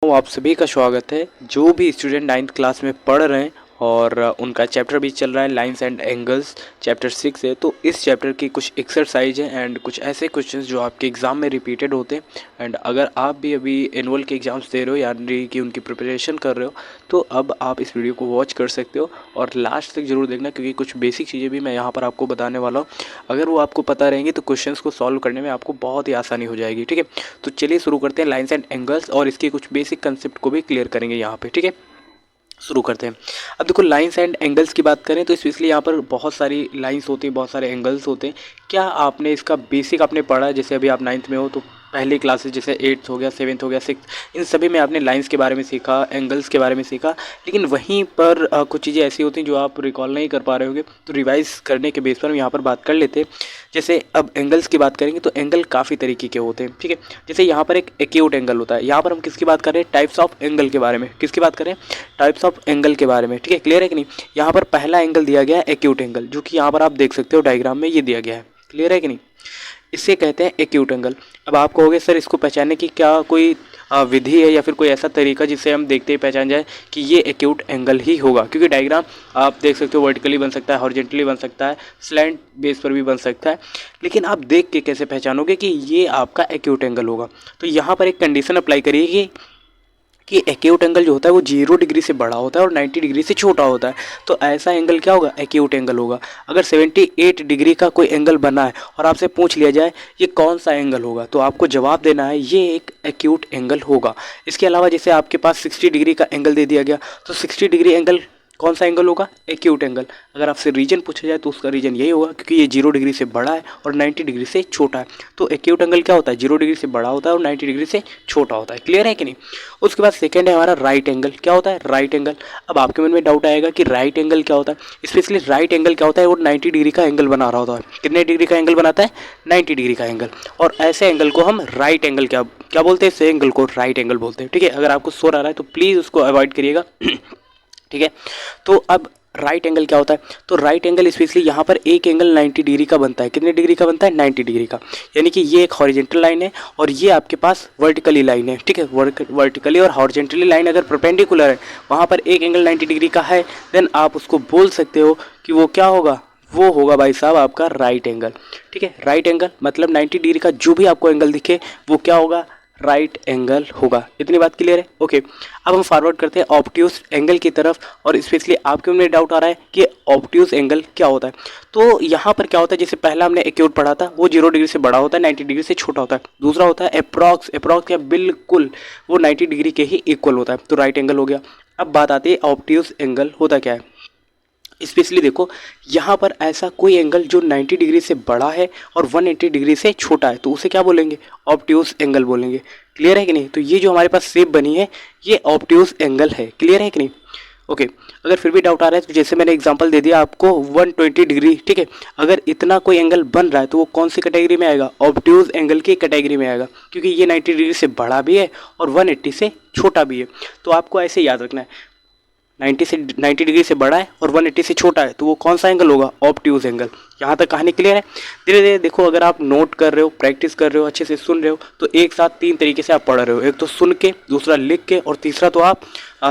दोस्तों, आप सभी का स्वागत है। जो भी स्टूडेंट 9th क्लास में पढ़ रहे हैं और उनका चैप्टर भी चल रहा है लाइंस एंड एंगल्स, चैप्टर 6 है। तो इस चैप्टर की कुछ एक्सरसाइज हैं एंड कुछ ऐसे क्वेश्चंस जो आपके एग्ज़ाम में रिपीटेड होते हैं। एंड अगर आप भी अभी एनुअल के एग्ज़ाम्स दे रहे हो यानी कि उनकी प्रिपरेशन कर रहे हो, तो अब आप इस वीडियो को वॉच कर सकते हो और लास्ट तक ज़रूर देखना, क्योंकि कुछ बेसिक चीज़ें भी मैं यहाँ पर आपको बताने वाला हूँ। अगर वो आपको पता रहेंगी तो क्वेश्चंस को सॉल्व करने में आपको बहुत ही आसानी हो जाएगी। ठीक है, तो चलिए शुरू करते हैं लाइंस एंड एंगल्स और इसके कुछ बेसिक कंसेप्ट को भी क्लियर करेंगे यहाँ पे। ठीक है, शुरू करते हैं। अब देखो, लाइंस एंड एंगल्स की बात करें तो स्पेशली यहाँ पर बहुत सारी लाइंस होती हैं, बहुत सारे एंगल्स होते हैं। क्या आपने इसका बेसिक आपने पढ़ा है? जैसे अभी आप 9th में हो तो पहली क्लासेस जैसे 8th हो गया, 7th हो गया, 6th, इन सभी में आपने लाइंस के बारे में सीखा, एंगल्स के बारे में सीखा। लेकिन वहीं पर कुछ चीज़ें ऐसी होती हैं जो आप रिकॉल नहीं कर पा रहे होंगे, तो रिवाइज करने के बेस पर हम यहाँ पर बात कर लेते हैं। जैसे अब एंगल्स की बात करेंगे तो एंगल काफ़ी तरीके के होते हैं। ठीक है, जैसे यहाँ पर एक एक्यूट एंगल होता है। यहाँ पर हम किसकी बात कर रहे हैं? टाइप्स ऑफ एंगल के बारे में। किसकी बात कर रहे हैं? टाइप्स ऑफ एंगल के बारे में। ठीक है, क्लियर है कि नहीं? यहाँ पर पहला एंगल दिया गया है एक्यूट एंगल, जो कि यहाँ पर आप देख सकते हो डायग्राम में ये दिया गया है। क्लियर है कि नहीं? इसे कहते हैं एक्यूट एंगल। अब आप कहोगे सर, इसको पहचानने की क्या कोई विधि है या फिर कोई ऐसा तरीका जिससे हम देखते ही पहचान जाए कि ये एक्यूट एंगल ही होगा? क्योंकि डायग्राम आप देख सकते हो वर्टिकली बन सकता है, हॉरिजॉन्टली बन सकता है, स्लैंट बेस पर भी बन सकता है, लेकिन आप देख के कैसे पहचानोगे कि ये आपका एक्यूट एंगल होगा? तो यहाँ पर एक कंडीशन अप्लाई करिए कि एक्यूट एंगल जो होता है वो 0 डिग्री से बड़ा होता है और 90 डिग्री से छोटा होता है। तो ऐसा एंगल क्या होगा? एक्यूट एंगल होगा। अगर 78 डिग्री का कोई एंगल बना है और आपसे पूछ लिया जाए ये कौन सा एंगल होगा, तो आपको जवाब देना है ये एक एक्यूट एंगल होगा। इसके अलावा जैसे आपके पास 60 डिग्री का एंगल दे दिया गया, तो 60 डिग्री एंगल कौन सा एंगल होगा? Acute angle. अगर आपसे रीजन पूछा जाए तो उसका रीजन यही होगा, क्योंकि ये 0 डिग्री से बड़ा है और 90 डिग्री से छोटा है। तो एक्यूट एंगल क्या होता है? 0 डिग्री से बड़ा होता है और 90 डिग्री से छोटा होता है। क्लियर है कि नहीं? उसके बाद सेकंड है हमारा राइट एंगल। क्या होता है? Right angle. अब आपके मन में डाउट आएगा कि राइट एंगल क्या होता है? स्पेशली राइट एंगल क्या होता है? वो 90 डिग्री का एंगल बना रहा होता है। कितने डिग्री का एंगल बनाता है? 90 डिग्री का एंगल। और ऐसे एंगल को हम राइट एंगल क्या क्या बोलते हैं? इस एंगल को राइट एंगल बोलते हैं। ठीक है, अगर आपको शोर आ रहा है तो प्लीज़ उसको अवॉइड करिएगा। ठीक है, तो अब राइट एंगल क्या होता है? तो राइट एंगल स्पेशली यहाँ पर एक एंगल 90 डिग्री का बनता है। कितने डिग्री का बनता है? 90 डिग्री का। यानी कि ये एक हॉरिजेंटल लाइन है और ये आपके पास वर्टिकली लाइन है। ठीक है, वर्टिकली और हॉरिजेंटली लाइन अगर परपेंडिकुलर है, वहाँ पर एक एंगल 90 डिग्री का है, देन आप उसको बोल सकते हो कि वो क्या होगा? वो होगा भाई साहब आपका राइट एंगल। ठीक है, राइट एंगल मतलब 90 डिग्री का जो भी आपको एंगल दिखे वो क्या होगा? राइट एंगल होगा। इतनी बात क्लियर है? ओके, अब हम फॉरवर्ड करते हैं ऑब्ट्यूज एंगल की तरफ। और स्पेशली आपके में डाउट आ रहा है कि ऑब्ट्यूज एंगल क्या होता है। तो यहाँ पर क्या होता है, जैसे पहला हमने एक्यूट पढ़ा था, वो 0 डिग्री से बड़ा होता है, 90 डिग्री से छोटा होता है। दूसरा होता है अप्रॉक्स। अप्रॉक्स क्या? बिल्कुल, वो 90 डिग्री के ही इक्वल होता है, तो राइट एंगल हो गया। अब बात आती है ऑब्ट्यूज एंगल होता क्या है। स्पेशली देखो, यहाँ पर ऐसा कोई एंगल जो 90 डिग्री से बड़ा है और 180 डिग्री से छोटा है, तो उसे क्या बोलेंगे? ऑब्ट्यूज एंगल बोलेंगे। क्लियर है कि नहीं? तो ये जो हमारे पास शेप बनी है ये ऑब्ट्यूज एंगल है। क्लियर है कि नहीं? ओके, अगर फिर भी डाउट आ रहा है तो जैसे मैंने एग्जांपल दे दिया आपको 120 डिग्री। ठीक है, अगर इतना कोई एंगल बन रहा है तो वो कौन सी कैटेगरी में आएगा? ऑब्ट्यूज एंगल की कैटेगरी में आएगा, क्योंकि ये 90 डिग्री से बड़ा भी है और 180 से छोटा भी है। तो आपको ऐसे याद रखना है, 90 डिग्री से बड़ा है और 180 से छोटा है, तो वो कौन सा एंगल होगा? Obtuse angle. यहाँ तक कहानी क्लियर है? धीरे धीरे देखो, अगर आप नोट कर रहे हो, प्रैक्टिस कर रहे हो, अच्छे से सुन रहे हो, तो एक साथ 3 तरीके से आप पढ़ रहे हो। एक तो सुन के, दूसरा लिख के, और तीसरा तो आप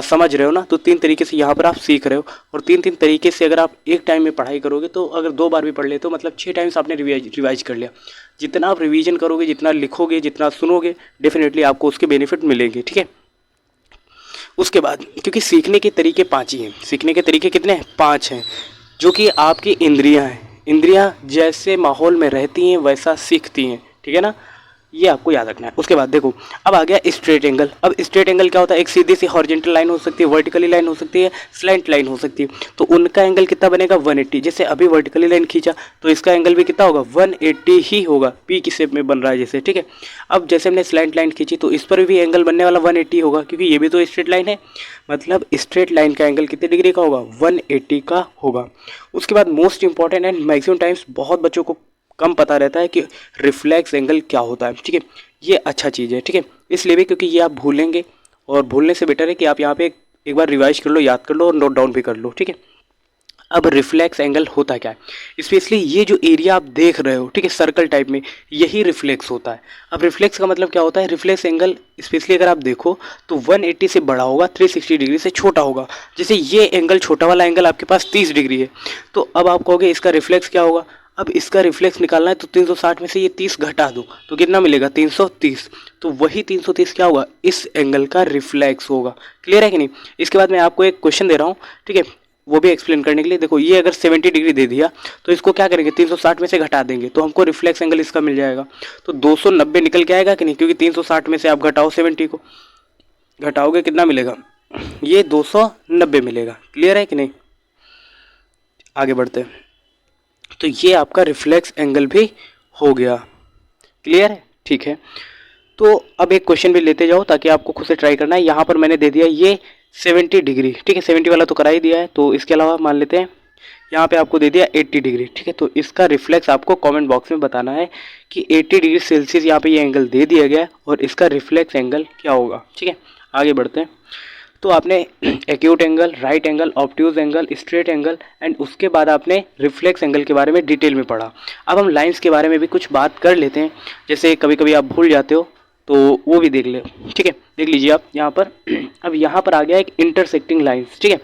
समझ रहे हो ना। तो 3 तरीके से यहाँ पर आप सीख रहे हो। और 3 तरीके से अगर आप एक टाइम में पढ़ाई करोगे, तो अगर 2 बार भी पढ़ लेते हो मतलब 6 टाइम्स आपने रिवाइज कर लिया। जितना आप रिविजन करोगे, जितना लिखोगे, जितना सुनोगे, डेफिनेटली आपको उसके बेनिफिट मिलेंगे। ठीक है, उसके बाद क्योंकि सीखने के तरीके 5 ही हैं। सीखने के तरीके कितने हैं? 5 हैं, जो कि आपकी इंद्रियां हैं। इंद्रियां जैसे माहौल में रहती हैं वैसा सीखती हैं। ठीक है ना? ये आपको याद रखना है। उसके बाद देखो, अब आ गया स्ट्रेट एंगल। अब स्ट्रेट एंगल क्या होता है? एक सीधी सी हॉरिजॉन्टल लाइन हो सकती है, वर्टिकली लाइन हो सकती है, स्लैंट लाइन हो सकती है। तो उनका एंगल कितना बनेगा? 180। जैसे अभी वर्टिकली लाइन खींचा तो इसका एंगल भी कितना होगा? 180 ही होगा। पी की शेप में बन रहा है जैसे। ठीक है, अब जैसे हमने स्लैंट लाइन खींची तो इस पर भी एंगल बनने वाला 180 होगा, क्योंकि ये भी तो स्ट्रेट लाइन है। मतलब स्ट्रेट लाइन का एंगल कितने डिग्री का होगा? 180 का होगा। उसके बाद most important and maximum times बहुत बच्चों को कम पता रहता है कि रिफ्लेक्स एंगल क्या होता है। ठीक है, ये अच्छा चीज़ है। ठीक है, इसलिए भी क्योंकि ये आप भूलेंगे, और भूलने से बेटर है कि आप यहाँ पे एक बार रिवाइज कर लो, याद कर लो और नोट डाउन भी कर लो। ठीक है, अब रिफ्लेक्स एंगल होता क्या है, स्पेशली ये जो एरिया आप देख रहे हो, ठीक है, सर्कल टाइप में, यही रिफ्लेक्स होता है। अब रिफ्लेक्स का मतलब क्या होता है, रिफ्लेक्स एंगल स्पेशली अगर आप देखो तो 180 से बड़ा होगा, 360 डिग्री से छोटा होगा। जैसे ये एंगल, छोटा वाला एंगल आपके पास 30 डिग्री है, तो अब आप कहोगे इसका रिफ्लेक्स क्या होगा। अब इसका रिफ्लेक्स निकालना है तो 360 में से ये 30 घटा दो तो कितना मिलेगा, 330। तो वही 330 क्या होगा, इस एंगल का रिफ्लेक्स होगा। क्लियर है कि नहीं। इसके बाद मैं आपको एक क्वेश्चन दे रहा हूँ, ठीक है, वो भी एक्सप्लेन करने के लिए। देखो ये अगर 70 डिग्री दे दिया तो इसको क्या करेंगे, 360 में से घटा देंगे तो हमको रिफ्लेक्स एंगल इसका मिल जाएगा। तो 290 निकल के आएगा कि नहीं, क्योंकि 360 में से आप घटाओ 70 को, घटाओगे कितना मिलेगा, ये 290 मिलेगा। क्लियर है कि नहीं। आगे बढ़ते हैं। तो ये आपका रिफ्लेक्स एंगल भी हो गया। क्लियर है, ठीक है। तो अब एक क्वेश्चन भी लेते जाओ ताकि आपको खुद से ट्राई करना है। यहाँ पर मैंने दे दिया ये 70 डिग्री, ठीक है, 70 वाला तो करा ही दिया है। तो इसके अलावा मान लेते हैं यहाँ पे आपको दे दिया 80 डिग्री, ठीक है। तो इसका रिफ्लेक्स आपको कमेंट बॉक्स में बताना है कि 80 डिग्री सेल्सियस यहाँ पे ये एंगल दे दिया गया है और इसका रिफ्लेक्स एंगल क्या होगा, ठीक है। आगे बढ़ते हैं। तो आपने acute angle, right angle, obtuse angle, straight angle and उसके बाद आपने रिफ्लेक्स एंगल के बारे में डिटेल में पढ़ा। अब हम लाइंस के बारे में भी कुछ बात कर लेते हैं, जैसे कभी कभी आप भूल जाते हो तो वो भी देख ले, ठीक है। देख लीजिए आप यहाँ पर अब यहाँ पर आ गया एक इंटरसेक्टिंग लाइंस, ठीक है।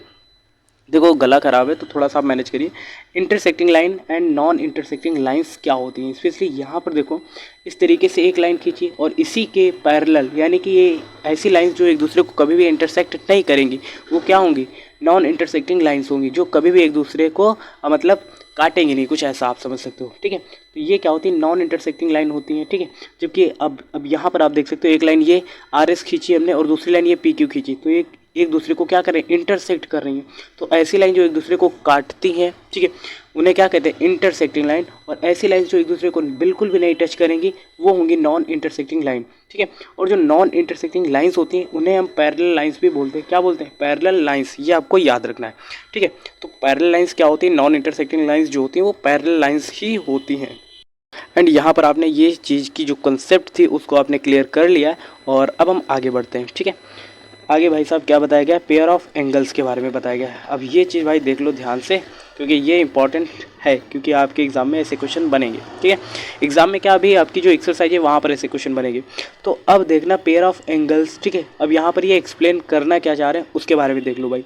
देखो गला खराब है तो थोड़ा सा आप मैनेज करिए। Intersecting line and non intersecting lines क्या होती हैं, स्पेशली यहाँ पर देखो इस तरीके से एक लाइन खींची और इसी के पैरेलल, यानी कि ये ऐसी लाइंस जो एक दूसरे को कभी भी इंटरसेक्ट नहीं करेंगी, वो क्या होंगी, नॉन इंटरसेक्टिंग लाइंस होंगी, जो कभी भी एक दूसरे को मतलब काटेंगे नहीं, कुछ ऐसा आप समझ सकते हो, ठीक है। तो ये क्या होती है, नॉन इंटरसेक्टिंग लाइन होती है, ठीक है। जबकि अब यहाँ पर आप देख सकते हो एक लाइन ये आर एस खींची हमने और दूसरी लाइन ये पी क्यू खींची, तो एक दूसरे को क्या कर रहे हैं, इंटरसेक्ट कर रही हैं। तो ऐसी लाइन जो एक दूसरे को काटती हैं, ठीक है, उन्हें क्या कहते हैं, इंटरसेक्टिंग लाइन। और ऐसी लाइन जो एक दूसरे को बिल्कुल भी नहीं टच करेंगी वो होंगी नॉन इंटरसेक्टिंग लाइन, ठीक है। और जो नॉन इंटरसेक्टिंग लाइंस होती हैं उन्हें हम पैरेलल लाइंस भी बोलते हैं। क्या बोलते हैं, पैरेलल लाइंस, ये आपको याद रखना है, ठीक है। तो पैरेलल लाइंस क्या होती है, नॉन इंटरसेक्टिंग लाइंस जो होती हैं वो पैरेलल लाइंस ही होती हैं। एंड यहाँ पर आपने ये चीज़ की जो कंसेप्ट थी उसको आपने क्लियर कर लिया है। और अब हम आगे बढ़ते हैं, ठीक है। आगे भाई साहब क्या बताया गया, पेयर ऑफ एंगल्स के बारे में बताया गया है। अब ये चीज़ भाई देख लो ध्यान से, क्योंकि ये इंपॉर्टेंट है, क्योंकि आपके एग्ज़ाम में ऐसे क्वेश्चन बनेंगे, ठीक है। एग्ज़ाम में क्या, अभी आपकी जो एक्सरसाइज है वहाँ पर ऐसे क्वेश्चन बनेंगे। तो अब देखना पेयर ऑफ एंगल्स, ठीक है। अब यहाँ पर ये एक्सप्लेन करना क्या चाह रहे हैं उसके बारे में देख लो भाई।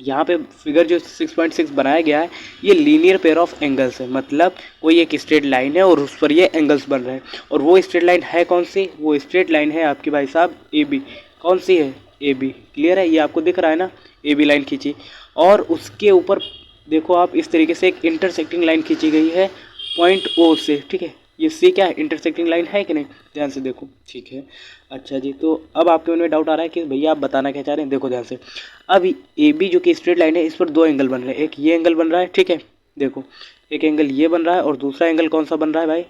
यहाँ पे फिगर जो 6.6 बनाया गया है ये लीनियर पेयर ऑफ एंगल्स है, मतलब कोई एक स्ट्रेट लाइन है और उस पर ये एंगल्स बन रहे हैं। और वो स्ट्रेट लाइन है कौन सी, वो स्ट्रेट लाइन है आपकी भाई साहब ए बी। कौन सी है, ए बी। क्लियर है, ये आपको दिख रहा है ना, ए बी लाइन खींची और उसके ऊपर देखो आप इस तरीके से एक इंटरसेक्टिंग लाइन खींची गई है पॉइंट ओ से, ठीक है। ये सी क्या है, इंटरसेक्टिंग लाइन है कि नहीं, ध्यान से देखो, ठीक है। अच्छा जी, तो अब आपके मन में डाउट आ रहा है कि भैया आप बताना क्या चाह रहे हैं, देखो ध्यान से। अब ए बी जो कि स्ट्रेट लाइन है इस पर दो एंगल बन रहे हैं, एक ये एंगल बन रहा है, ठीक है, देखो एक एंगल ये बन रहा है और दूसरा एंगल कौन सा बन रहा है भाई,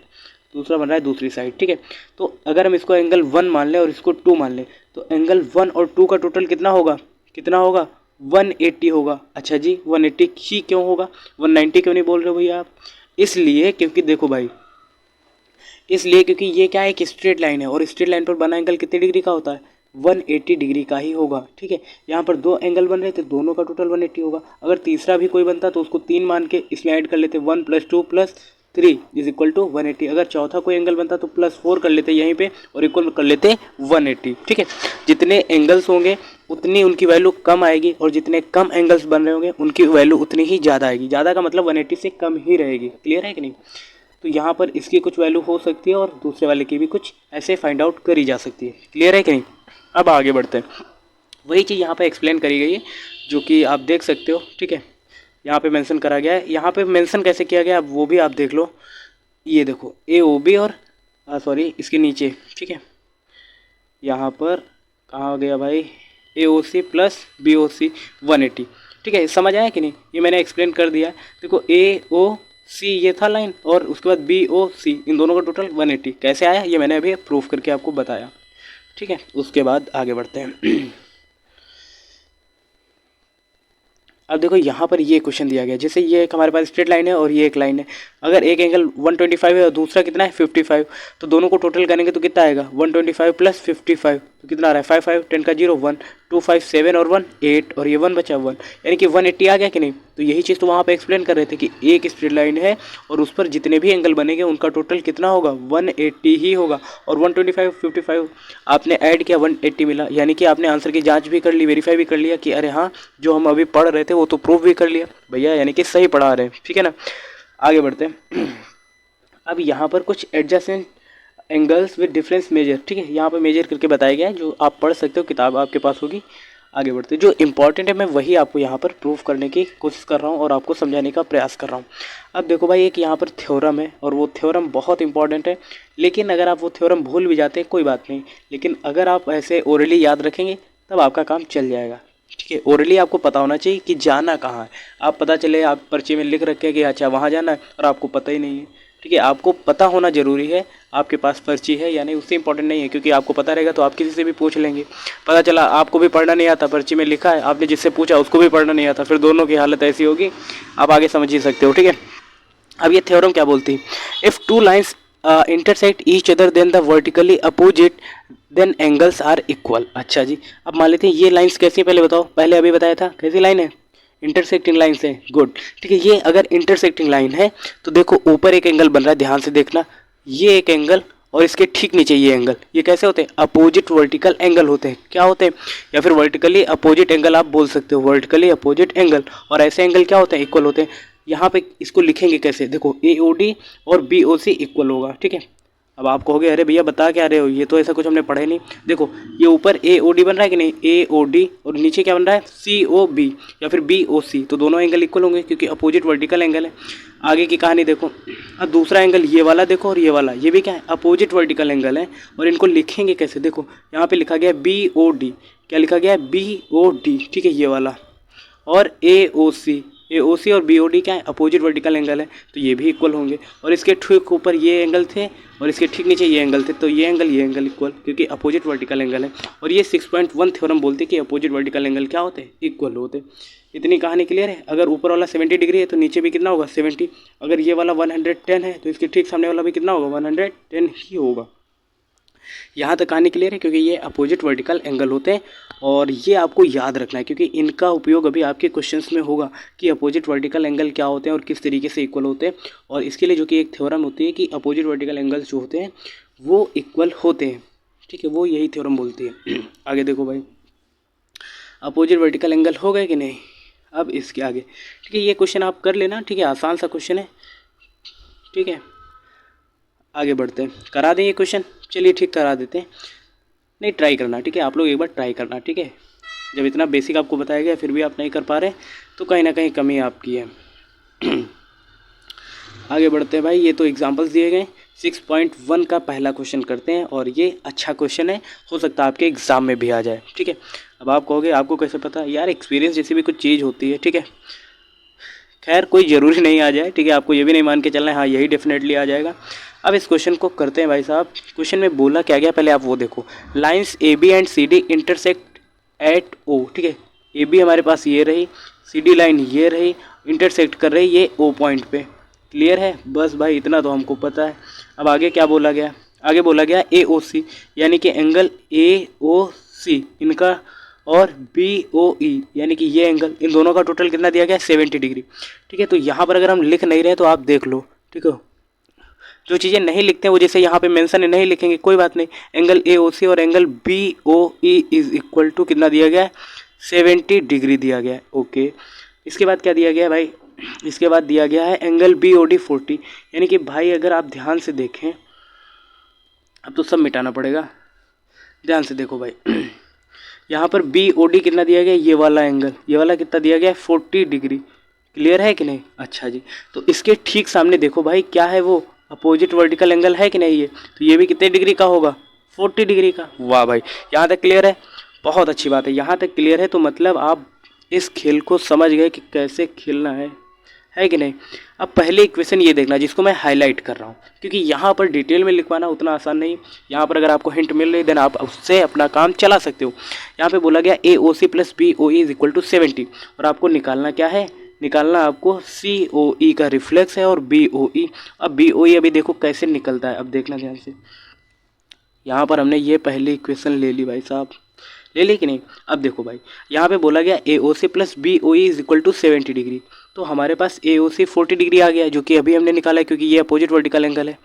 दूसरा बन रहा है दूसरी साइड, ठीक है। तो अगर हम इसको एंगल 1 मान लें और इसको 2 मान लें तो एंगल 1 और 2 का टोटल कितना होगा, कितना होगा, 180 होगा। अच्छा जी 180 ही क्यों होगा, 190 क्यों नहीं बोल रहे हो भैया आप, इसलिए क्योंकि देखो भाई, इसलिए क्योंकि ये क्या है, एक स्ट्रेट लाइन है और स्ट्रेट लाइन पर बना एंगल कितने डिग्री का होता है, 180 डिग्री का ही होगा, ठीक है। यहाँ पर दो एंगल बन रहे थे, दोनों का टोटल 180 होगा। अगर तीसरा भी कोई बनता तो उसको 3 मान के इसमें ऐड कर लेते, 1 + 2 + 3 = 180। अगर चौथा कोई एंगल बनता तो +4 कर लेते यहीं पे और इक्वल कर लेते 180, ठीक है। जितने एंगल्स होंगे उतनी उनकी वैल्यू कम आएगी और जितने कम एंगल्स बन रहे होंगे उनकी वैल्यू उतनी ही ज़्यादा आएगी। ज़्यादा का मतलब 180 से कम ही रहेगी। क्लियर है कि नहीं। तो यहाँ पर इसकी कुछ वैल्यू हो सकती है और दूसरे वाले की भी कुछ ऐसे फाइंड आउट करी जा सकती है। क्लियर है कि नहीं। अब आगे बढ़ते हैं। वही चीज़ यहाँ पे एक्सप्लेन करी गई है जो कि आप देख सकते हो, ठीक है। यहाँ पे मेंशन करा गया है, यहाँ पे मेंशन कैसे किया गया वो भी आप देख लो। ये देखो ए ओ बी और सॉरी इसके नीचे, ठीक है, यहाँ पर कहाँ हो गया भाई, ए ओ सी + बी ओ सी 180, ठीक है। समझ आया कि नहीं, ये मैंने एक्सप्लेन कर दिया है। देखो ए ओ सी ये था लाइन और उसके बाद बी ओ सी, इन दोनों का टोटल 180 कैसे आया ये मैंने अभी प्रूफ करके आपको बताया, ठीक है। उसके बाद आगे बढ़ते हैं। अब देखो यहाँ पर ये क्वेश्चन दिया गया, जैसे ये एक हमारे पास स्ट्रेट लाइन है और ये एक लाइन है। अगर एक एंगल 125 है और दूसरा कितना है 55, तो दोनों को टोटल करेंगे तो कितना आएगा 125 + 55, तो कितना आ रहा है 5 5 10 का 0 1 7 और 1 8 और ये 1 बचा 1, यानी कि 180 आ गया कि नहीं। तो यही चीज़ तो वहाँ पे एक्सप्लेन कर रहे थे कि एक स्ट्रेट लाइन है और उस पर जितने भी एंगल बनेंगे उनका टोटल कितना होगा, 180 ही होगा। और 125 55 आपने ऐड किया 180 मिला, यानी कि आपने आंसर की जांच भी कर ली, वेरीफाई भी कर लिया कि अरे हाँ जो हम अभी पढ़ रहे थे वो तो प्रूफ भी कर लिया भैया, यानी कि सही पढ़ा रहे हैं, ठीक है ना। आगे बढ़ते हैं। अब यहाँ पर कुछ adjacent angles with difference measure, ठीक है, यहाँ पर मेजर करके बताया गया है, जो आप पढ़ सकते हो, किताब आपके पास होगी। आगे बढ़ते, जो इंपॉर्टेंट है मैं वही आपको यहाँ पर प्रूफ करने की कोशिश कर रहा हूँ और आपको समझाने का प्रयास कर रहा हूँ। अब देखो भाई, एक यहाँ पर थ्योरम है और वो थ्योरम बहुत इंपॉर्टेंट है, लेकिन अगर आप वो थ्योरम भूल भी जाते हैं कोई बात नहीं, लेकिन अगर आप ऐसे ओरली याद रखेंगे तब आपका काम चल जाएगा, ठीक है। ओरली आपको पता होना चाहिए कि जाना कहाँ है। आप पता चले आप पर्चे में लिख रखे हैं कि अच्छा वहाँ जाना है और आपको पता ही नहीं है, ठीक है। आपको पता होना ज़रूरी है आपके पास पर्ची है या नहीं, उससे इंपॉर्टेंट नहीं है, क्योंकि आपको पता रहेगा तो आप किसी से भी पूछ लेंगे। पता चला आपको भी पढ़ना नहीं आता, पर्ची में लिखा है, आपने जिससे पूछा उसको भी पढ़ना नहीं आता, फिर दोनों की हालत ऐसी होगी, आप आगे समझ ही सकते हो, ठीक है। अब ये थ्योरम क्या बोलती है, if two lines intersect each other then the vertically opposite then angles are equal. अच्छा जी, अब मान लेते हैं ये लाइन्स कैसी है, पहले बताओ, पहले अभी बताया था कैसी लाइन है, इंटरसेक्टिंग लाइन से, गुड, ठीक है। ये अगर इंटरसेक्टिंग लाइन है तो देखो ऊपर एक एंगल बन रहा है, ध्यान से देखना, ये एक एंगल और इसके ठीक नीचे ये एंगल, ये कैसे होते हैं, अपोजिट वर्टिकल एंगल होते हैं, क्या होते हैं, या फिर वर्टिकली अपोजिट एंगल आप बोल सकते हो, वर्टिकली अपोजिट एंगल। और ऐसे एंगल क्या होते हैं, इक्वल होते हैं। यहाँ पे इसको लिखेंगे कैसे, देखो AOD और BOC इक्वल होगा, ठीक है। अब आप कहोगे अरे भैया बता क्या रहे हो, ये तो ऐसा कुछ हमने पढ़ा ही नहीं। देखो ये ऊपर AOD बन रहा है कि नहीं, AOD, और नीचे क्या बन रहा है, COB या फिर BOC, तो दोनों एंगल इक्वल होंगे क्योंकि अपोजिट वर्टिकल एंगल है। आगे की कहानी देखो, अब दूसरा एंगल ये वाला देखो और ये वाला, ये भी क्या है, अपोजिट वर्टिकल एंगल है। और इनको लिखेंगे कैसे, देखो यहाँ पे लिखा गया BOD, क्या लिखा गया है, BOD, ठीक है, ये वाला। और AOC और BOD क्या है, अपोजिट वर्टिकल एंगल है, तो ये भी इक्वल होंगे। और इसके ठीक ऊपर ये एंगल थे और इसके ठीक नीचे ये एंगल थे, तो ये एंगल इक्वल, क्योंकि अपोजिट वर्टिकल एंगल है। और ये 6.1 थ्योरम बोलते हैं कि अपोजिट वर्टिकल एंगल क्या होते हैं, इक्वल होते। इतनी कहानी क्लियर है। अगर ऊपर वाला 70 डिग्री है तो नीचे भी कितना होगा, 70। अगर ये वाला 110 है तो इसके ठीक सामने वाला भी कितना होगा, 110 ही होगा। यहाँ तक कहानी क्लियर है, क्योंकि ये अपोजिट वर्टिकल एंगल होते हैं और ये आपको याद रखना है, क्योंकि इनका उपयोग अभी आपके क्वेश्चंस में होगा कि अपोजिट वर्टिकल एंगल क्या होते हैं और किस तरीके से इक्वल होते हैं। और इसके लिए जो कि एक थ्योरम होती है कि अपोजिट वर्टिकल एंगल्स जो होते हैं वो इक्वल होते हैं, ठीक है, वो यही थ्योरम बोलती है। आगे देखो भाई, अपोजिट वर्टिकल एंगल हो गए कि नहीं। अब इसके आगे, ठीक है, ये क्वेश्चन आप कर लेना, ठीक है, आसान सा क्वेश्चन है, ठीक है। आगे बढ़ते हैं, करा दें ये क्वेश्चन, चलिए ठीक करा देते हैं, नहीं ट्राई करना, ठीक है, आप लोग एक बार ट्राई करना, ठीक है। जब इतना बेसिक आपको बताया गया फिर भी आप नहीं कर पा रहे तो कहीं ना कहीं कमी आपकी है। आगे बढ़ते हैं भाई, ये तो एग्जांपल्स दिए गए। 6.1 का पहला क्वेश्चन करते हैं और ये अच्छा क्वेश्चन है, हो सकता है आपके एग्ज़ाम में भी आ जाए, ठीक है। अब आप कहोगे आपको कैसे पता, यार एक्सपीरियंस जैसी भी कुछ चीज़ होती है, ठीक है। खैर कोई ज़रूरी नहीं आ जाए, ठीक है, आपको ये भी नहीं मान के चलना है हाँ यही डेफिनेटली आ जाएगा। अब इस क्वेश्चन को करते हैं भाई साहब। क्वेश्चन में बोला क्या गया, पहले आप वो देखो, lines AB and CD intersect at O, ठीक है। AB हमारे पास ये रही, CD लाइन ये रही, इंटरसेक्ट कर रही ये O पॉइंट पे, क्लियर है, बस भाई इतना तो हमको पता है। अब आगे क्या बोला गया, आगे बोला गया AOC, यानी कि एंगल AOC इनका और BOE यानी कि ये एंगल, इन दोनों का टोटल कितना दिया गया है, 70 डिग्री, ठीक है। तो यहाँ पर अगर हम लिख नहीं रहे तो आप देख लो, ठीक है। जो चीज़ें नहीं लिखते हैं वो जैसे यहाँ पे मेंशन है नहीं लिखेंगे कोई बात नहीं। एंगल AOC और angle BOE is equal to कितना दिया गया है, 70 डिग्री दिया गया है, ओके। इसके बाद क्या दिया गया है भाई, इसके बाद दिया गया है एंगल BOD 40, यानी कि भाई अगर आप ध्यान से देखें, अब तो सब मिटाना पड़ेगा, ध्यान से देखो भाई। यहाँ पर BOD कितना दिया गया, ये वाला एंगल, ये वाला कितना दिया गया है, 40 डिग्री, क्लियर है कि नहीं। अच्छा जी, तो इसके ठीक सामने देखो भाई क्या है, वो अपोजिट वर्टिकल एंगल है कि नहीं, ये तो ये भी कितने डिग्री का होगा, 40 डिग्री का। वाह भाई, यहाँ तक क्लियर है, बहुत अच्छी बात है, यहाँ तक क्लियर है तो मतलब आप इस खेल को समझ गए कि कैसे खेलना है कि नहीं। अब पहले इक्वेशन ये देखना जिसको मैं हाईलाइट कर रहा हूँ, क्योंकि यहाँ पर डिटेल में लिखवाना उतना आसान नहीं। यहाँ पर अगर आपको हिंट मिल रही देन आप उससे अपना काम चला सकते हो। यहाँ पे बोला गया AOC plus BOE is equal to 70 और आपको निकालना क्या है, निकालना आपको COE का रिफ्लेक्स है और BOE। अब BOE अभी देखो कैसे निकलता है, अब देखना ध्यान से। यहाँ पर हमने ये पहली इक्वेशन ले ली भाई साहब, ले ली कि नहीं। अब देखो भाई, यहाँ पे बोला गया A O C plus B O E is equal to 70 degree. तो हमारे पास ए ओ सी 40 डिग्री आ गया, जो कि अभी हमने निकाला है क्योंकि ये अपोजिट वर्टिकल एंगल है।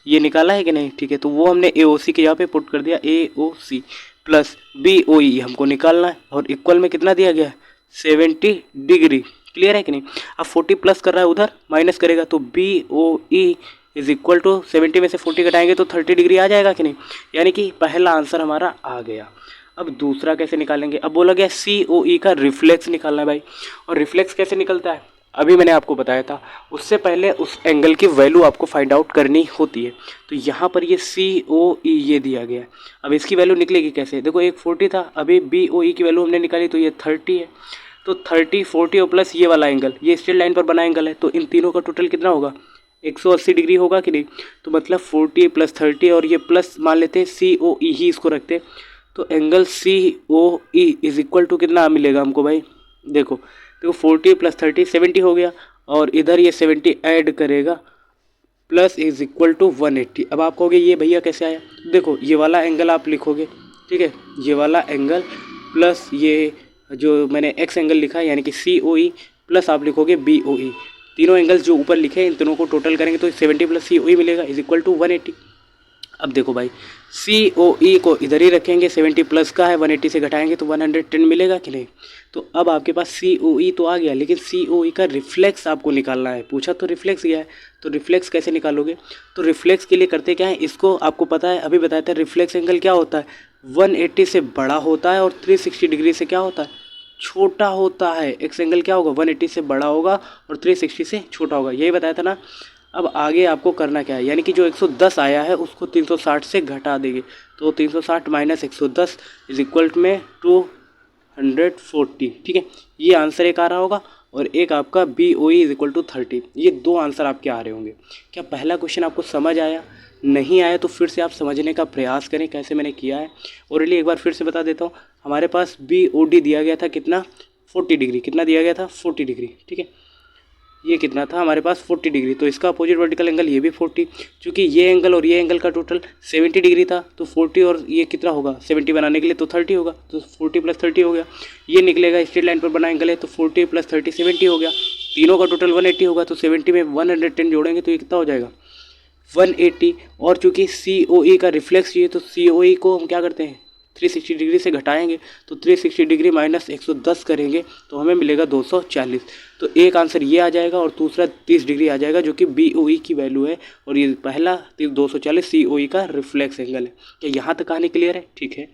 ये निकाला है कि नहीं, ठीक है। तो वो हमने ए ओ सी के यहाँ पे पुट कर दिया, ए O C plus B O ई हमको निकालना है, और इक्वल में कितना दिया गया है 70 डिग्री। क्लियर है कि नहीं। अब 40 प्लस कर रहा है, उधर माइनस करेगा, तो B O E is equal to 70 में से 40 घटाएंगे तो 30 डिग्री आ जाएगा कि नहीं। यानी कि पहला आंसर हमारा आ गया। अब दूसरा कैसे निकालेंगे। अब बोला गया सी ओ ई का रिफ्लेक्स निकालना है भाई। और रिफ्लेक्स कैसे निकलता है अभी मैंने आपको बताया था। उससे पहले उस एंगल की वैल्यू आपको फाइंड आउट करनी होती है। तो यहाँ पर ये सी ओ ई ये दिया गया है। अब इसकी वैल्यू निकलेगी कैसे, देखो एक 40 था, अभी बी ओ ई की वैल्यू हमने निकाली तो ये 30 है। तो 30 40 और प्लस ये वाला एंगल, ये स्ट्रेट लाइन पर बना एंगल है, तो इन तीनों का टोटल कितना होगा 180 डिग्री होगा कि नहीं। तो मतलब 40 प्लस 30 और ये प्लस मान लेते हैं सी ओ ई ही इसको रखते। तो angle C O E is equal to कितना मिलेगा हमको भाई, देखो 40 प्लस 30 70 हो गया, और इधर ये 70 ऐड करेगा प्लस इज इक्वल टू 180। अब आप कहोगे ये भैया कैसे आया, देखो ये वाला एंगल आप लिखोगे, ठीक है, ये वाला एंगल प्लस ये जो मैंने एक्स एंगल लिखा है यानी कि सी ओ ई प्लस आप लिखोगे बी ओ ई। तीनों एंगल्स जो ऊपर लिखे हैं इन तीनों को टोटल करेंगे तो 70 प्लस सी ओ ई मिलेगा इज इक्वल टू 180। अब देखो भाई सी ओ ई को इधर ही रखेंगे, 70 प्लस का है, 180 से घटाएंगे तो 110 मिलेगा कि नहीं। तो अब आपके पास सी ओ ई तो आ गया, लेकिन सी ओ ई का रिफ्लेक्स आपको निकालना है। पूछा तो रिफ्लेक्स गया है, तो रिफ्लेक्स कैसे निकालोगे। तो रिफ्लेक्स के लिए करते क्या है, इसको आपको पता है अभी बताया था, रिफ्लेक्स एंगल क्या होता है 180 से बड़ा होता है और 360 डिग्री से क्या होता है छोटा होता है। एक्स एंगल क्या होगा 180 से बड़ा होगा और 360 से छोटा होगा, यही बताया था ना। अब आगे आपको करना क्या है, यानी कि जो 110 आया है उसको 360 से घटा देंगे, तो 360 माइनस 110 इज इक्वल में 240। ठीक है, ये आंसर एक आ रहा होगा, और एक आपका B O E is equal to 30। ये दो आंसर आपके आ रहे होंगे। क्या पहला क्वेश्चन आपको समझ आया, नहीं आया तो फिर से आप समझने का प्रयास करें कैसे मैंने किया है। ओरली एक बार फिर से बता देता हूँ, हमारे पास बी ओ डी दिया गया था कितना 40 डिग्री, कितना दिया गया था 40 डिग्री। ठीक है, ये कितना था हमारे पास 40 डिग्री, तो इसका अपोजिट वर्टिकल एंगल ये भी 40, क्योंकि ये एंगल और ये एंगल का टोटल 70 डिग्री था, तो 40 और ये कितना होगा 70 बनाने के लिए तो 30 होगा, तो 40 प्लस 30 हो गया। ये निकलेगा स्ट्रेट लाइन पर बना एंगल है, तो 40 प्लस 30 70 हो गया। तीनों का टोटल 180 होगा, तो 70 में 110 जोड़ेंगे तो ये कितना हो जाएगा 180। और चूँकि सी ओ ई का रिफ्लेक्स चाहिए, तो सी ओ ई को हम क्या करते हैं 360 डिग्री से घटाएंगे, तो 360 डिग्री माइनस 110 करेंगे तो हमें मिलेगा 240। तो एक आंसर ये आ जाएगा और दूसरा 30 डिग्री आ जाएगा, जो कि बी ओ ई की वैल्यू है, और ये पहला 240 सी ओ ई का रिफ्लेक्स एंगल है। क्या यहाँ तक कहानी क्लियर है। ठीक है,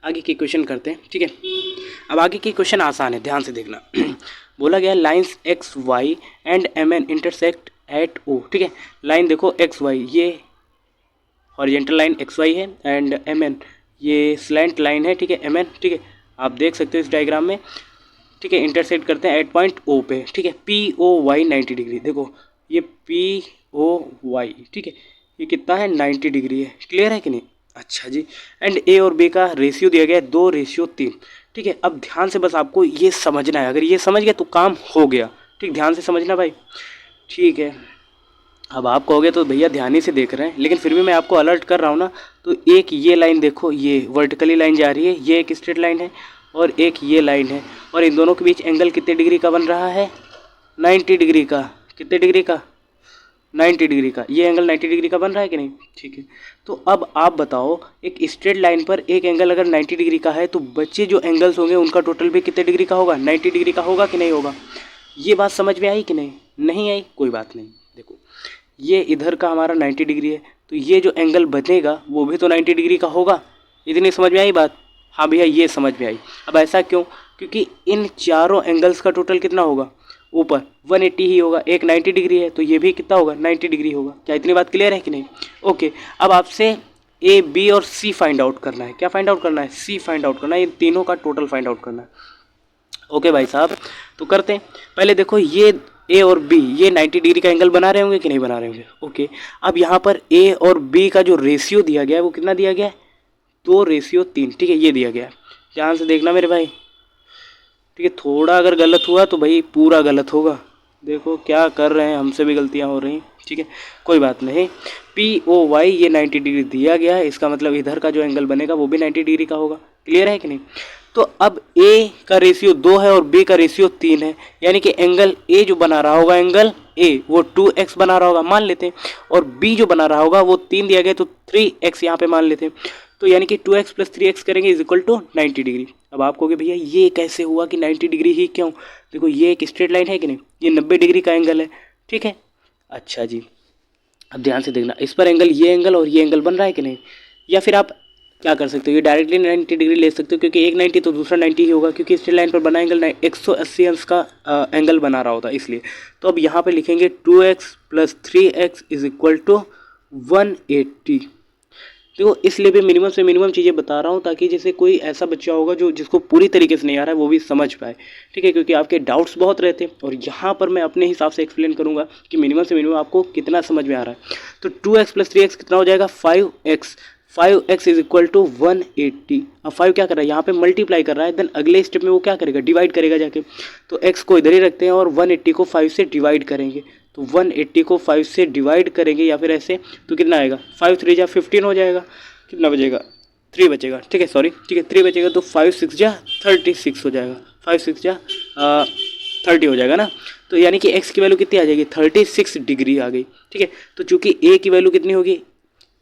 आगे की क्वेश्चन करते हैं। ठीक है, अब आगे की क्वेश्चन आसान है, ध्यान से देखना। बोला गया lines X Y and M N intersect at O. ठीक है, लाइन देखो एक्स वाई, ये हॉरिजेंटल लाइन एक्स वाई है, एंड एम एन ये स्लैंट लाइन है। ठीक है, एम एन, ठीक है, आप देख सकते हो इस डायग्राम में। ठीक है, इंटरसेक्ट करते हैं एट पॉइंट ओ पे। ठीक है, पी ओ वाई 90 डिग्री, देखो ये पी ओ वाई, ठीक है, ये कितना है 90 डिग्री है। क्लियर है कि नहीं। अच्छा जी, एंड ए और बी का रेशियो दिया गया है 2:3। ठीक है, अब ध्यान से बस आपको ये समझना है, अगर ये समझ गया तो काम हो गया। ठीक, ध्यान से समझना भाई। ठीक है, अब आप कहोगे तो भैया ध्यान ही से देख रहे हैं, लेकिन फिर भी मैं आपको अलर्ट कर रहा हूँ ना। तो एक ये लाइन देखो, ये वर्टिकली लाइन जा रही है, ये एक स्ट्रेट लाइन है, और एक ये लाइन है, और इन दोनों के बीच एंगल कितने डिग्री का बन रहा है 90 डिग्री का। कितने डिग्री का 90 डिग्री का, ये एंगल 90 डिग्री का बन रहा है कि नहीं। ठीक है, तो अब आप बताओ एक स्ट्रेट लाइन पर एक एंगल अगर 90 डिग्री का है, तो बच्चे जो एंगल्स होंगे उनका टोटल भी कितने डिग्री का होगा 90 डिग्री का होगा कि नहीं होगा। ये बात समझ में आई कि नहीं, नहीं आई कोई बात नहीं। देखो ये इधर का हमारा 90 डिग्री है, तो ये जो एंगल बनेगा वो भी तो 90 डिग्री का होगा। इतनी समझ में आई बात। हाँ भैया ये समझ में आई। अब ऐसा क्यों, क्योंकि इन चारों एंगल्स का टोटल कितना होगा ऊपर 180 ही होगा। एक 90 डिग्री है तो ये भी कितना होगा 90 डिग्री होगा। क्या इतनी बात क्लियर है कि नहीं। ओके, अब आपसे ए बी और सी फाइंड आउट करना है। क्या फाइंड आउट करना है, सी फाइंड आउट करना है, इन तीनों का टोटल फाइंड आउट करना है। ओके भाई साहब, तो करते हैं। पहले देखो ये ए और बी ये 90 डिग्री का एंगल बना रहे होंगे कि नहीं बना रहे होंगे। ओके, अब यहाँ पर ए और बी का जो रेशियो दिया गया है वो कितना दिया गया है 2:3। ठीक है, ये दिया गया है, ध्यान से देखना मेरे भाई। ठीक है, थोड़ा अगर गलत हुआ तो भाई पूरा गलत होगा। देखो क्या कर रहे हैं, हमसे भी गलतियाँ हो रही हैं। ठीक है, कोई बात नहीं। पी ओ वाई ये 90 डिग्री दिया गया है, इसका मतलब इधर का जो एंगल बनेगा वो भी 90 डिग्री का होगा। क्लियर है कि नहीं। तो अब ए का रेशियो 2 है और बी का रेशियो 3 है, यानी कि एंगल ए जो बना रहा होगा, एंगल ए वो 2x बना रहा होगा मान लेते हैं, और बी जो बना रहा होगा वो 3 दिया गया तो 3x यहाँ पे मान लेते हैं। तो यानी कि 2x प्लस 3x करेंगे इज इक्वल टू 90 डिग्री। अब आप कहोगे भैया ये कैसे हुआ कि 90 डिग्री ही क्यों? देखो ये एक स्ट्रेट लाइन है कि नहीं, ये 90 डिग्री का एंगल है, ठीक है। अच्छा जी, अब ध्यान से देखना, इस पर एंगल और ये एंगल बन रहा है कि नहीं। या फिर आप क्या कर सकते हो, ये डायरेक्टली 90 डिग्री ले सकते हो, क्योंकि एक 90 तो दूसरा 90 ही होगा, क्योंकि स्ट्रेट लाइन पर बना एंगल 180 अंश का एंगल बना रहा होता है इसलिए। तो अब यहाँ पे लिखेंगे 2x plus 3x is equal to 180। देखो इसलिए भी मिनिमम से मिनिमम चीज़ें बता रहा हूँ, ताकि जैसे कोई ऐसा बच्चा होगा जो जिसको पूरी तरीके से नहीं आ रहा है वो भी समझ पाए, ठीक है, क्योंकि आपके डाउट्स बहुत रहते हैं और यहाँ पर मैं अपने हिसाब से एक्सप्लेन करूँगा कि मिनिमम से मिनिमम आपको कितना समझ में आ रहा है। तो 2x प्लस 3x कितना हो जाएगा, 5x इज इक्वल टू 180। अब 5 क्या कर रहा है, यहाँ पे मल्टीप्लाई कर रहा है, देन अगले स्टेप में वो क्या करेगा, डिवाइड करेगा जाके। तो x को इधर ही रखते हैं और 180 को 5 से डिवाइड करेंगे। तो 180 को 5 से डिवाइड करेंगे या फिर ऐसे, तो कितना आएगा, 5 3 जा 15 हो जाएगा, कितना बचेगा, 3 बचेगा, ठीक है, सॉरी, ठीक है 3 बचेगा। तो 5 6 जा 36 हो जाएगा, 5 6 जा 30 हो जाएगा ना। तो यानी कि x की वैल्यू कितनी आ जाएगी, 36 डिग्री आ गई, ठीक है। तो चूंकि a की वैल्यू कितनी होगी,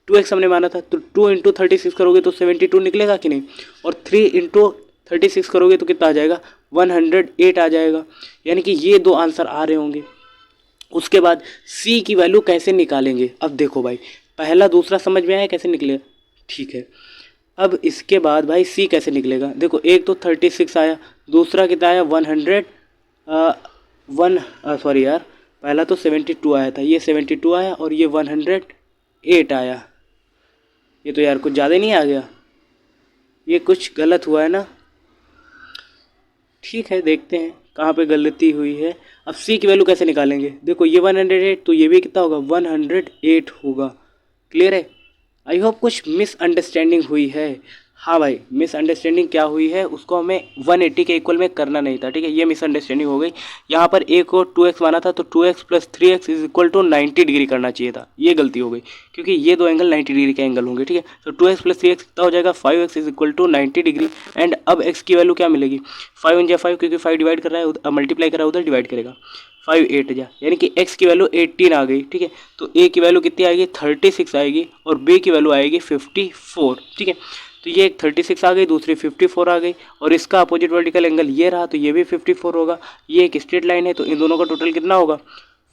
2x हमने माना था, तो 2 इंटू 36 करोगे तो 72 निकलेगा कि नहीं, और 3 इंटू 36 करोगे तो कितना आ जाएगा, 108 आ जाएगा। यानी कि ये दो आंसर आ रहे होंगे। उसके बाद c की वैल्यू कैसे निकालेंगे, अब देखो भाई पहला दूसरा समझ में आया कैसे निकलेगा, ठीक है। अब इसके बाद भाई c कैसे निकलेगा, देखो एक तो 36 आया, दूसरा कितना आया 100 यार पहला तो 72 आया था, ये 72 आया और ये 108 आया। ये तो यार कुछ ज़्यादा नहीं आ गया, ये कुछ गलत हुआ है ना। ठीक है, देखते हैं कहाँ पे गलती हुई है। अब c की वैल्यू कैसे निकालेंगे, देखो ये 108 तो ये भी कितना होगा, 108 होगा। क्लियर है, आई होप कुछ मिसअंडरस्टैंडिंग हुई है। हाँ भाई, मिसअंडरस्टैंडिंग क्या हुई है, उसको हमें 180 के इक्वल में करना नहीं था, ठीक है, ये मिसअंडरस्टैंडिंग हो गई। यहाँ पर a को 2x माना था तो 2x plus 3x is equal to 90 degree करना चाहिए था, ये गलती हो गई, क्योंकि ये दो एंगल 90 डिग्री के एंगल होंगे, ठीक है। तो 2x प्लस 3x कितना हो जाएगा, 5x is equal to 90 degree. And अब x की वैल्यू क्या मिलेगी, 5 × 5, क्योंकि 5 डिवाइड कर रहा है, मल्टीप्लाई कर रहा है, उधर डिवाइड करेगा, 5 8 जा, यानी कि x की वैल्यू 18 आ गई, ठीक है। तो a की वैल्यू कितनी आएगी, 36 आएगी, और b की वैल्यू आएगी 54, ठीक है। तो ये एक 36 आ गई, दूसरी 54 आ गई, और इसका अपोजिट वर्टिकल एंगल ये रहा तो ये भी 54 होगा। ये एक स्ट्रेट लाइन है तो इन दोनों का टोटल कितना होगा,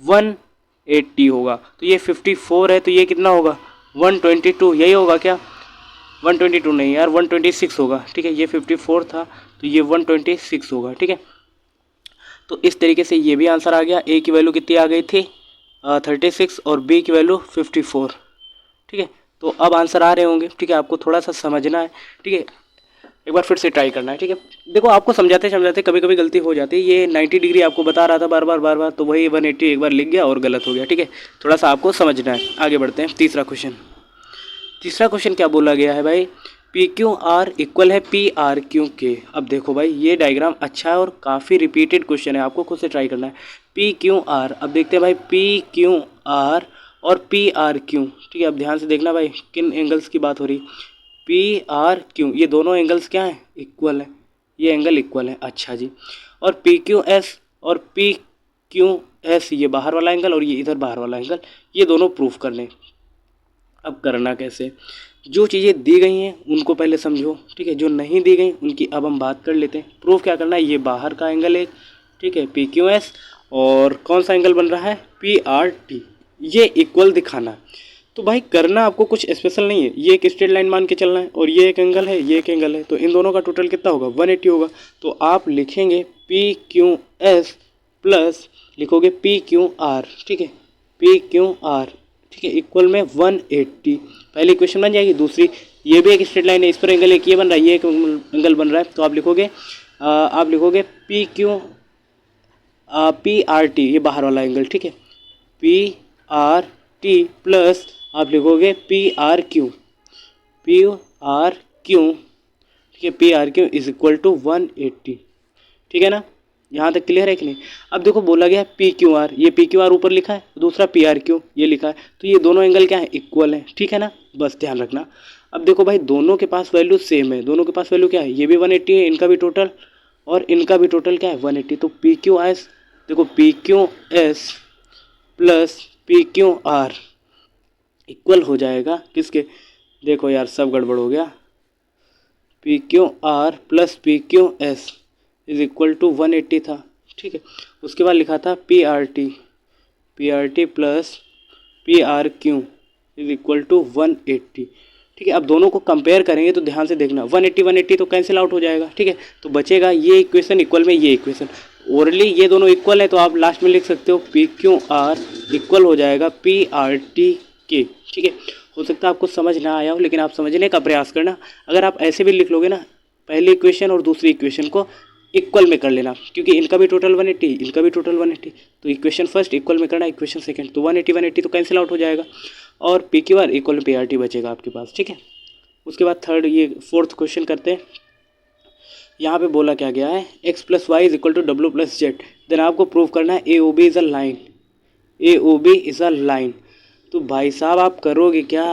180 होगा। तो ये 54 है तो ये कितना होगा, 122, यही होगा क्या, 122 नहीं यार 126 होगा, ठीक है। ये 54 था तो ये 126 होगा, ठीक है। तो इस तरीके से ये भी आंसर आ गया। a की वैल्यू कितनी आ गई थी, 36 और b की वैल्यू 54, ठीक है। तो अब आंसर आ रहे होंगे, ठीक है, आपको थोड़ा सा समझना है, ठीक है, एक बार फिर से ट्राई करना है, ठीक है। देखो आपको समझाते समझाते कभी कभी गलती हो जाती है, ये 90 डिग्री आपको बता रहा था बार बार, तो वही 180 एक बार लिख गया और गलत हो गया, ठीक है। थोड़ा सा आपको समझना है। आगे बढ़ते हैं, तीसरा क्वेश्चन क्या बोला गया है भाई, पी क्यू आर इक्वल है पी आर क्यू के। अब देखो भाई ये डायग्राम अच्छा है और काफ़ी रिपीटेड क्वेश्चन है, आपको खुद से ट्राई करना है। पी क्यू आर, अब देखते हैं भाई पी क्यू आर और पी आर क्यू, ठीक है। अब ध्यान से देखना भाई किन एंगल्स की बात हो रही, पी आर क्यू, ये दोनों एंगल्स क्या हैं, इक्वल है, ये एंगल इक्वल है, अच्छा जी। और पी क्यू एस और पी क्यू एस, ये बाहर वाला एंगल और ये इधर बाहर वाला एंगल, ये दोनों प्रूफ करने। अब करना कैसे, जो चीज़ें दी गई हैं उनको पहले समझो, ठीक है, जो नहीं दी गई उनकी अब हम बात कर लेते हैं। प्रूफ क्या करना है, ये बाहर का एंगल है, ठीक है, पी क्यू एस, और कौन सा एंगल बन रहा है, पी आर टी, ये इक्वल दिखाना है। तो भाई करना आपको कुछ स्पेशल नहीं है, ये एक स्ट्रेट लाइन मान के चलना है, और ये एक एंगल है, ये एक एंगल है, तो इन दोनों का टोटल कितना होगा, 180 होगा। तो आप लिखेंगे पी क्यू एस प्लस लिखोगे पी क्यू आर, ठीक है, पी क्यू आर, ठीक है, इक्वल में 180। पहली इक्वेशन बन जाएगी। दूसरी, ये भी एक स्ट्रेट लाइन है, इस पर एंगल एक ये बन रहा है, ये एक एंगल बन रहा है, तो आप लिखोगे P Q P R T, ये बाहर वाला एंगल, ठीक है, पी आर टी प्लस आप लिखोगे पी आर क्यू, ठीक है, P R Q is equal to 180, ठीक है ना। यहाँ तक क्लियर है कि नहीं। अब देखो बोला गया है पी क्यू आर, ये पी क्यू आर ऊपर लिखा है, दूसरा पी आर क्यू ये लिखा है, तो ये दोनों एंगल क्या है, इक्वल है, ठीक है ना, बस ध्यान रखना। अब देखो भाई दोनों के पास वैल्यू सेम है, दोनों के पास वैल्यू क्या है, ये भी 180 है, इनका भी टोटल और इनका भी टोटल क्या है 180। तो पी क्यू एस, देखो P Q S plus P Q R equal हो जाएगा किसके, देखो यार सब गड़बड़ हो गया, P Q R plus P Q S is equal to 180 था, ठीक है। उसके बाद लिखा था P R T plus P R Q is equal to 180, ठीक है। अब दोनों को कंपेयर करेंगे तो ध्यान से देखना, 180 तो कैंसिल आउट हो जाएगा, ठीक है। तो बचेगा ये इक्वेशन इक्वल में ये इक्वेशन, ओरली ये दोनों इक्वल है तो आप लास्ट में लिख सकते हो पी क्यू आर इक्वल हो जाएगा पी आर टी के, ठीक है। हो सकता है आपको समझ ना आया हो, लेकिन आप समझने का प्रयास करना। अगर आप ऐसे भी लिख लोगे ना, पहली इक्वेशन और दूसरी इक्वेशन को इक्वल में कर लेना, क्योंकि इनका भी टोटल 180, इनका भी टोटल 180, तो इक्वेशन फर्स्ट इक्वल में करना, इक्वेशन सेकंड, तो 180 तो कैंसिल आउट हो जाएगा और P Q R equal P R T बचेगा आपके पास, ठीक है। उसके बाद थर्ड ये फोर्थ क्वेश्चन करते हैं। यहाँ पे बोला क्या गया है, X plus Y is equal to W plus Z, then आपको प्रूव करना है A O B is a line, A O B is a line. तो भाई साहब आप करोगे क्या,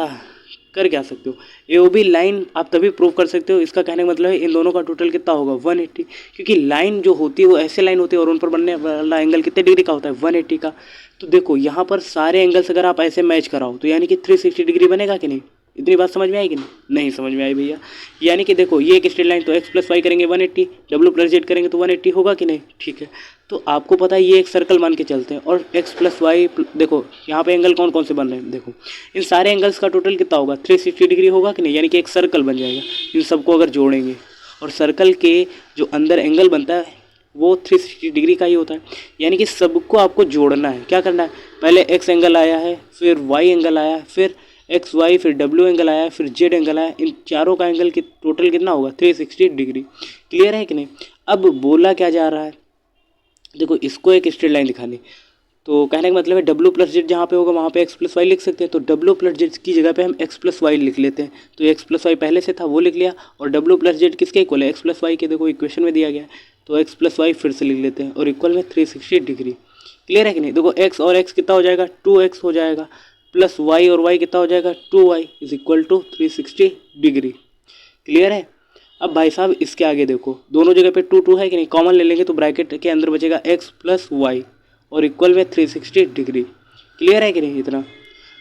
कर क्या सकते हो, ए ओ बी लाइन आप तभी प्रूव कर सकते हो, इसका कहने का मतलब है इन दोनों का टोटल कितना होगा 180, क्योंकि लाइन जो होती है वो ऐसे लाइन होती है और उन पर बनने वाला एंगल कितने डिग्री का होता है 180 का। तो देखो यहाँ पर सारे एंगल्स अगर आप ऐसे मैच कराओ तो यानी कि 360 डिग्री बनेगा कि नहीं, इतनी बात समझ में आएगी नहीं समझ में आई भैया। यानी कि देखो ये एक स्ट्रेट लाइन, तो एक्स प्लस वाई करेंगे 180, डब्ल्यू प्लस जेड करेंगे तो 180 होगा कि नहीं, ठीक है। तो आपको पता है ये एक सर्कल मान के चलते हैं और एक्स प्लस वाई, देखो यहाँ पे एंगल कौन कौन से बन रहे हैं, देखो इन सारे एंगल्स का टोटल कितना होगा 360 डिग्री होगा कि नहीं, यानी कि एक सर्कल बन जाएगा इन सबको अगर जोड़ेंगे, और सर्कल के जो अंदर एंगल बनता है वो 360 डिग्री का ही होता है। यानी कि सबको आपको जोड़ना है, क्या करना है, पहले एक्स एंगल आया है, फिर वाई एंगल आया है, फिर एक्स वाई, फिर डब्ल्यू एंगल आया, फिर जेड एंगल आया, इन चारों का एंगल की टोटल कितना होगा 360 डिग्री। क्लियर है कि नहीं। अब बोला क्या जा रहा है, देखो इसको एक स्ट्रेट लाइन दिखानी, तो कहने का मतलब है डब्ल्यू प्लस जेड जहाँ पे होगा वहाँ पे एक्स प्लस वाई लिख सकते हैं, तो डब्ल्यू प्लस जेड की जगह पे हम एक्स प्लस वाई लिख लेते हैं, तो एक्स प्लस वाई पहले से था वो लिख लिया, और डब्ल्यू प्लस जेड किसके इक्वल है एक्स प्लस वाई के, देखो इक्वेशन में दिया गया है, तो एक्स प्लस वाई फिर से लिख लेते हैं और इक्वल में 360 डिग्री। क्लियर है कि नहीं। देखो एक्स और एक्स कितना हो जाएगा 2x हो जाएगा, प्लस वाई और वाई कितना हो जाएगा 2y is equal to 360 degree. Clear है। अब भाई साहब इसके आगे देखो दोनों जगह पे 2 है कि नहीं, कॉमन ले लेंगे तो ब्रैकेट के अंदर बचेगा x प्लस वाई और इक्वल में 360 डिग्री। क्लियर है कि नहीं इतना।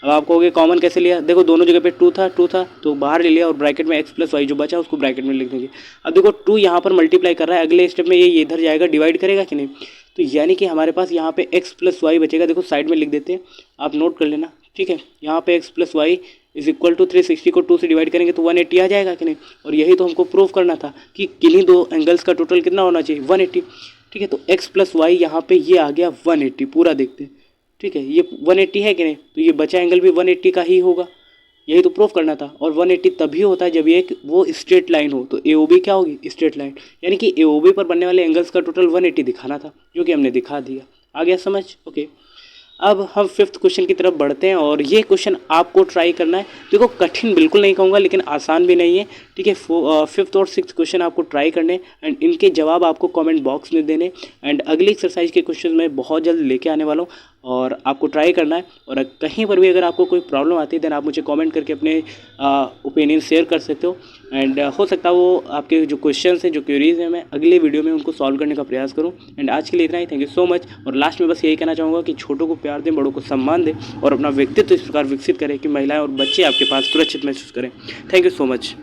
अब आप कहोगे कॉमन कैसे लिया, देखो दोनों जगह पे 2 था तो बाहर ले लिया और ब्रैकेट में x प्लस वाई जो बचा उसको ब्रैकेट में लिख देंगे। अब देखो 2 यहाँ पर मल्टीप्लाई कर रहा है, अगले स्टेप में ये इधर जाएगा डिवाइड करेगा कि नहीं, तो यानी कि हमारे पास यहाँ पे x प्लस वाई बचेगा, देखो साइड में लिख देते हैं आप नोट कर लेना, ठीक है। यहाँ पे x plus Y is equal to 360 को 2 से डिवाइड करेंगे तो 180 आ जाएगा कि नहीं, और यही तो हमको प्रूव करना था कि किन्हीं दो एंगल्स का टोटल कितना होना चाहिए 180, ठीक है। तो x प्लस वाई यहाँ पे ये आ गया 180, पूरा देखते हैं, ठीक है। ये 180 है कि नहीं, तो ये बचा एंगल भी 180 का ही होगा, यही तो प्रूफ करना था। और 180 तभी होता है जब ये वो स्ट्रेट लाइन हो, तो AOB क्या होगी स्ट्रेट लाइन, यानी कि AOB पर बनने वाले एंगल्स का टोटल 180 दिखाना था, जो कि हमने दिखा दिया। आ गया समझ, ओके। अब हम फिफ्थ क्वेश्चन की तरफ बढ़ते हैं और ये क्वेश्चन आपको ट्राई करना है। देखो कठिन बिल्कुल नहीं कहूँगा लेकिन आसान भी नहीं है, ठीक है। फिफ्थ और सिक्स्थ क्वेश्चन आपको ट्राई करने एंड इनके जवाब आपको कमेंट बॉक्स में देने, एंड अगली एक्सरसाइज के क्वेश्चन मैं बहुत जल्द लेके आने वाला हूँ और आपको ट्राई करना है। और कहीं पर भी अगर आपको कोई प्रॉब्लम आती है देन आप मुझे कमेंट करके अपने ओपिनियन शेयर कर सकते हो, एंड हो सकता है वो आपके जो क्वेश्चन हैं जो क्वेरीज हैं मैं अगले वीडियो में उनको सॉल्व करने का प्रयास करूं। एंड आज के लिए इतना ही, थैंक यू सो मच। और लास्ट में बस यही कहना चाहूँगा कि छोटों को प्यार दें, बड़ों को सम्मान दें और अपना व्यक्तित्व इस प्रकार विकसित करें कि महिलाएं और बच्चे आपके पास सुरक्षित महसूस करें। Thank you so much.